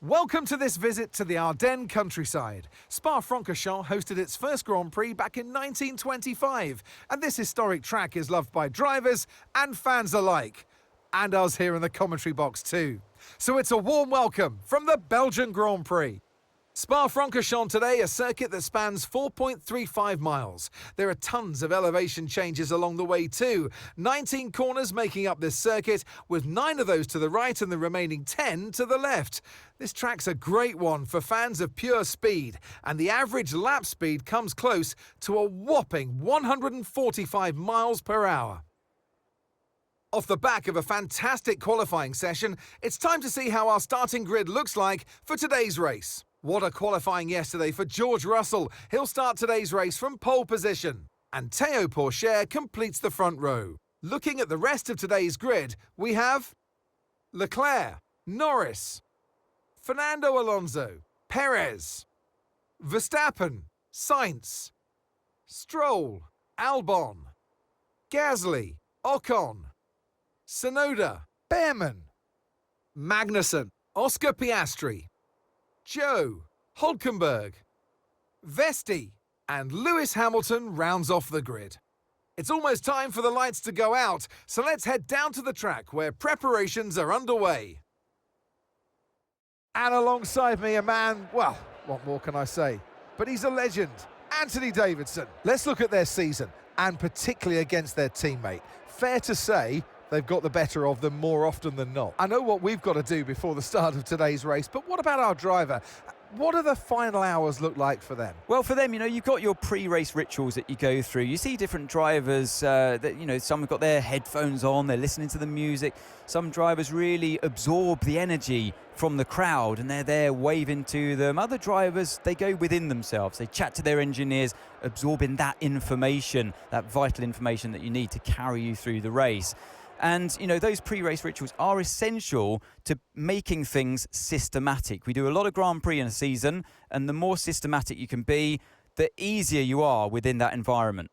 Welcome to this visit to the Ardennes countryside. Spa-Francorchamps hosted its first Grand Prix back in 1925, and this historic track is loved by drivers and fans alike. And us here in the commentary box too. So it's a warm welcome from the Belgian Grand Prix. Spa-Francorchamps today, a circuit that spans 4.35 miles. There are tons of elevation changes along the way too. 19 corners making up this circuit, with 9 of those to the right and the remaining 10 to the left. This track's a great one for fans of pure speed, and the average lap speed comes close to a whopping 145 miles per hour. Off the back of a fantastic qualifying session, it's time to see how our starting grid looks like for today's race. What a qualifying yesterday for George Russell. He'll start today's race from pole position. And Théo Pourchaire completes the front row. Looking at the rest of today's grid, we have Leclerc, Norris, Fernando Alonso, Perez, Verstappen, Sainz, Stroll, Albon, Gasly, Ocon, Tsunoda, Behrman, Magnussen, Oscar Piastri, Joe, Hulkenberg, Vesti, and Lewis Hamilton rounds off the grid. It's almost time for the lights to go out, so let's head down to the track where preparations are underway. And alongside me, a man, well, what more can I say? But he's a legend, Anthony Davidson. Let's look at their season, and particularly against their teammate. Fair to say, they've got the better of them more often than not. I know what we've got to do before the start of today's race, but what about our driver? What do the final hours look like for them? Well, for them, you've got your pre-race rituals that you go through. You see different drivers that, some have got their headphones on, they're listening to the music. Some drivers really absorb the energy from the crowd and they're there waving to them. Other drivers, they go within themselves. They chat to their engineers, absorbing that information, that vital information that you need to carry you through the race. And, those pre-race rituals are essential to making things systematic. We do a lot of Grand Prix in a season, and the more systematic you can be, the easier you are within that environment.